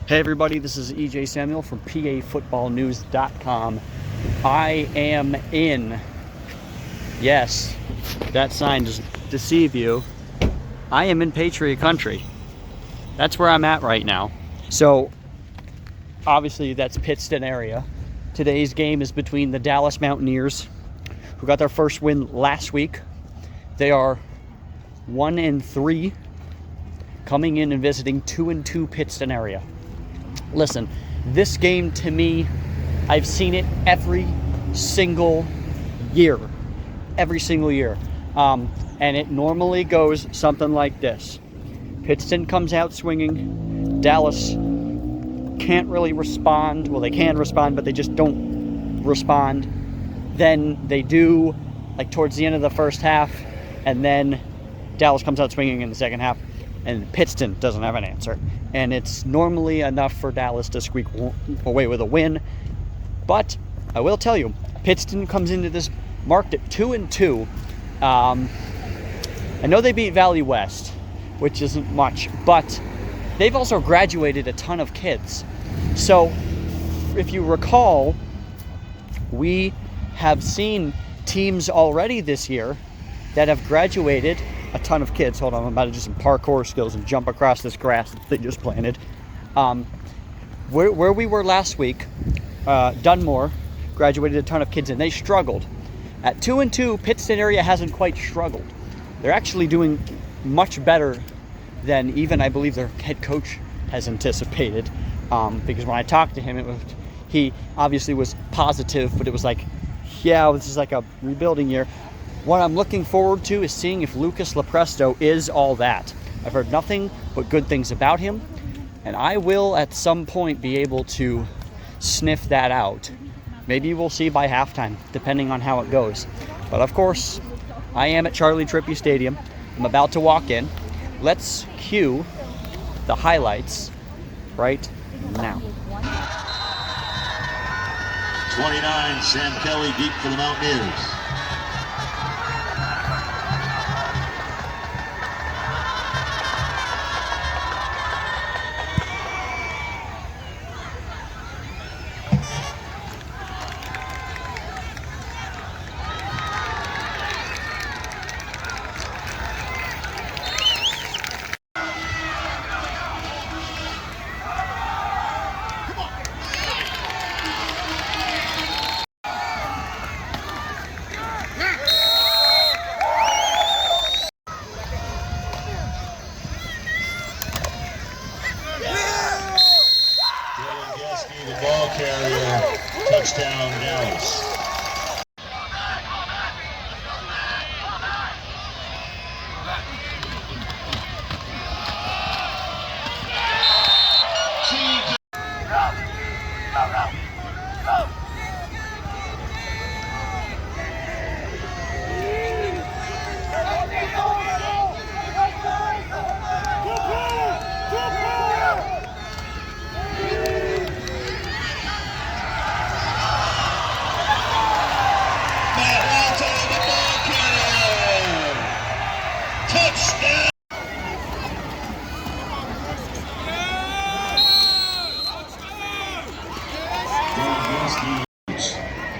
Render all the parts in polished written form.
Hey everybody, this is EJ Samuel from PAFootballNews.com. I am in, yes, that sign doesn't deceive you, I am in Patriot country. That's where I'm at right now. So, obviously that's Pittston area. Today's game is between the Dallas Mountaineers, who got their first win last week. They are 1-3, coming in and visiting 2-2 Pittston area. Listen, this game to me, I've seen it every single year. Every single year. And it normally goes something like this. Pittston comes out swinging. Dallas can't really respond. Well, they can respond, but they just don't respond. Then they do, like towards the end of the first half, and then Dallas comes out swinging in the second half, and Pittston doesn't have an answer. And it's normally enough for Dallas to squeak away with a win. But I will tell you, Pittston comes into this marked at 2-2. I know they beat Valley West, which isn't much, but they've also graduated a ton of kids. So if you recall, we have seen teams already this year that have graduated a ton of kids. Hold on, I'm about to do some parkour skills and jump across this grass that they just planted. Where we were last week, Dunmore graduated a ton of kids and they struggled. At 2-2, Pittston area hasn't quite struggled. They're actually doing much better than even I believe their head coach has anticipated. Because when I talked to him, he obviously was positive, but it was like, yeah, this is like a rebuilding year. What I'm looking forward to is seeing if Lucas Lepresto is all that. I've heard nothing but good things about him, and I will at some point be able to sniff that out. Maybe we'll see by halftime, depending on how it goes. But of course, I am at Charlie Trippi Stadium. I'm about to walk in. Let's cue the highlights right now. 29, Sam Kelly deep for the Mountaineers. The ball carrier, touchdown Dallas.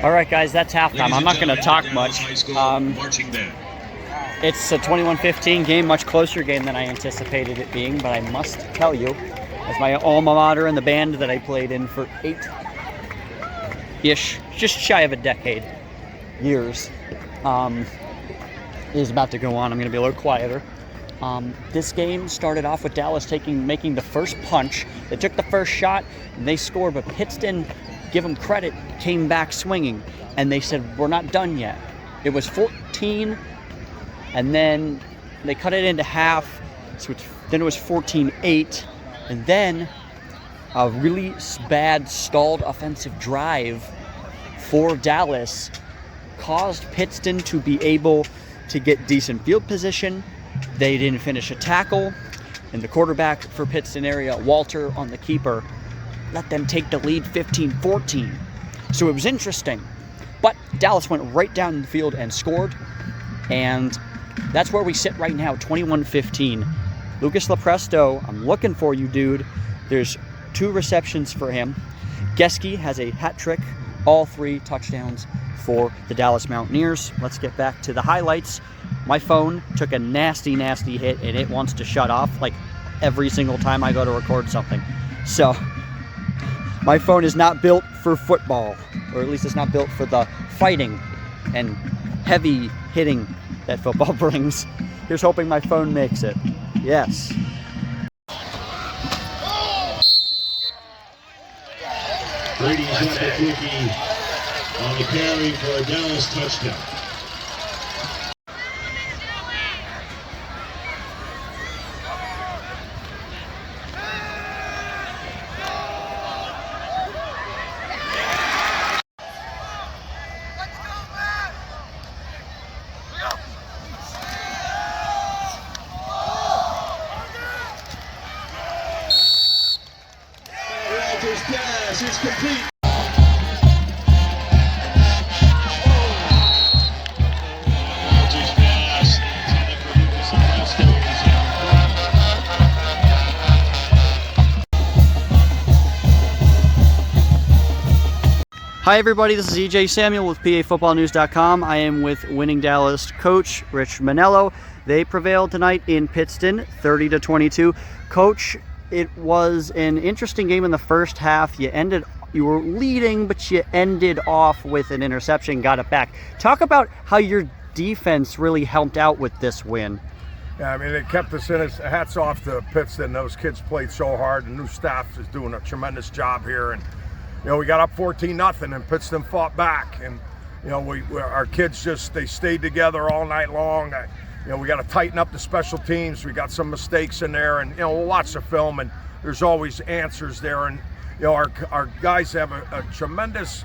All right, guys, that's halftime. I'm not going to talk much. It's a 21-15 game, much closer game than I anticipated it being, but I must tell you, as my alma mater and the band that I played in for 8-ish, just shy of a decade, years, is about to go on. I'm going to be a little quieter. This game started off with Dallas making the first punch. They took the first shot, and they scored, but Pittston, give them credit, came back swinging, and they said, we're not done yet. It was 14, and then they cut it into half, so then it was 14-8, and then a really bad stalled offensive drive for Dallas caused Pittston to be able to get decent field position. They didn't finish a tackle, and the quarterback for Pittston area, Walter, on the keeper, let them take the lead 15-14. So it was interesting. But Dallas went right down the field and scored. And that's where we sit right now, 21-15. Lucas Lepresto, I'm looking for you, dude. There's 2 receptions for him. Geske has a hat trick, all 3 touchdowns for the Dallas Mountaineers. Let's get back to the highlights. My phone took a nasty, nasty hit, and it wants to shut off like every single time I go to record something. So my phone is not built for football, or at least it's not built for the fighting and heavy hitting that football brings. Here's hoping my phone makes it. Yes. Brady's got the quickie on the carry for a Dallas touchdown. Rodgers' pass is complete. Hi everybody, this is EJ Samuel with PAFootballNews.com. I am with winning Dallas coach Rich Manello. They prevailed tonight in Pittston, 30-22. Coach, it was an interesting game in the first half. You were leading, but you ended off with an interception, got it back. Talk about how your defense really helped out with this win. Yeah, I mean, it kept us in it. Hats off to Pittston. Those kids played so hard. The new staff is doing a tremendous job here. And we got up 14-0, and Pittston fought back. And our kids they stayed together all night long. We got to tighten up the special teams. We got some mistakes in there, and we'll watch the film, and there's always answers there. And our guys have a tremendous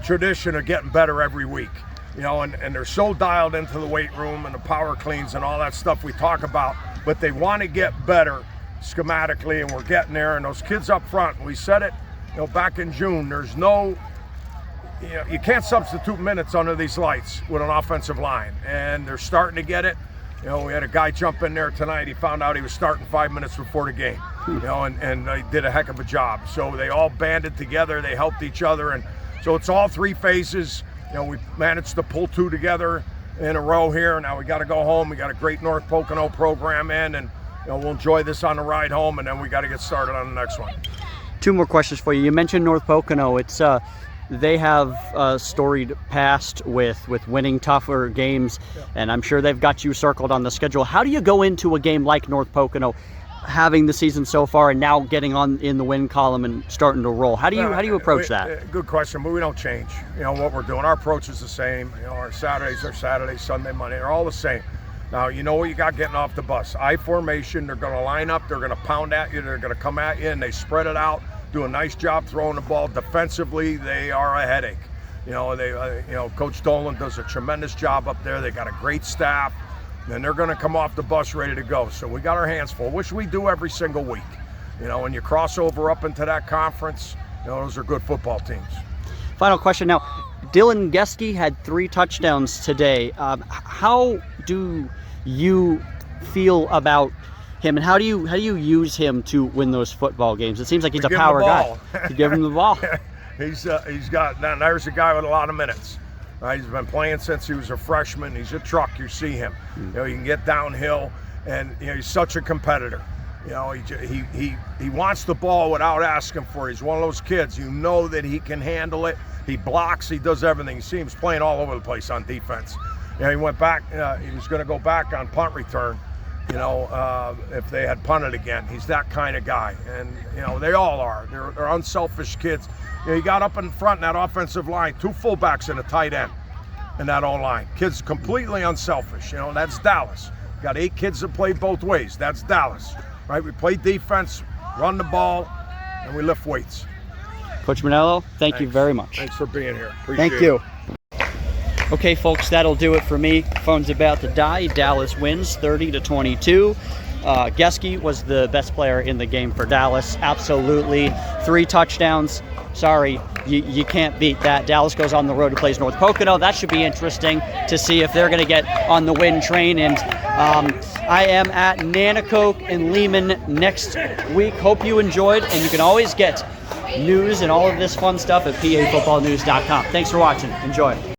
tradition of getting better every week. And they're so dialed into the weight room and the power cleans and all that stuff we talk about, but they want to get better schematically, and we're getting there. And those kids up front, we said it back in June, there's no, you can't substitute minutes under these lights with an offensive line, and they're starting to get it. We had a guy jump in there tonight. He found out he was starting 5 minutes before the game, and they did a heck of a job. So they all banded together, they helped each other, and so it's all 3 phases. We managed to pull 2 together in a row here. Now we got to go home. We got a great North Pocono program in, and we'll enjoy this on the ride home, and then we got to get started on the next one. 2 more questions for you. You mentioned North Pocono. They have a storied past with winning tougher games, and I'm sure they've got you circled on the schedule. How do you go into a game like North Pocono, having the season so far and now getting on in the win column and starting to roll? How do you approach that? Good question, but we don't change. What we're doing. Our approach is the same. Our Saturdays are Saturdays, Sunday, Monday. They're all the same. Now, what you got getting off the bus. I formation, they're going to line up, they're going to pound at you, they're going to come at you, and they spread it out, do a nice job throwing the ball. Defensively, they are a headache. Coach Dolan does a tremendous job up there. They got a great staff, and they're going to come off the bus ready to go. So we got our hands full, which we do every single week. When you cross over up into that conference, those are good football teams. Final question now. Dylan Geske had 3 touchdowns today. How do you feel about him, and how do you use him to win those football games? It seems like he's a power guy. You give him the ball. He's got, now there's a guy with a lot of minutes. Right? He's been playing since he was a freshman. He's a truck. You see him. He can get downhill, and he's such a competitor. He wants the ball without asking for it. He's one of those kids. That he can handle it. He blocks. He does everything. You see him playing all over the place on defense. He went back. He was going to go back on punt return. If they had punted again. He's that kind of guy, and they all are. They're unselfish kids. He got up in front in that offensive line, 2 fullbacks and a tight end in that O-line. Kids completely unselfish. That's Dallas. Got 8 kids that play both ways. That's Dallas, right? We play defense, run the ball, and we lift weights. Coach Manello, thanks. You very much. Thanks for being here. Appreciate Thank you. Okay, folks, that'll do it for me. Phone's about to die. Dallas wins 30-22. Geske was the best player in the game for Dallas. Absolutely. 3 touchdowns. Sorry, you can't beat that. Dallas goes on the road to play North Pocono. That should be interesting to see if they're going to get on the win train. And I am at Nanacoke and Lehman next week. Hope you enjoyed, and you can always get news and all of this fun stuff at pafootballnews.com. Thanks for watching. Enjoy.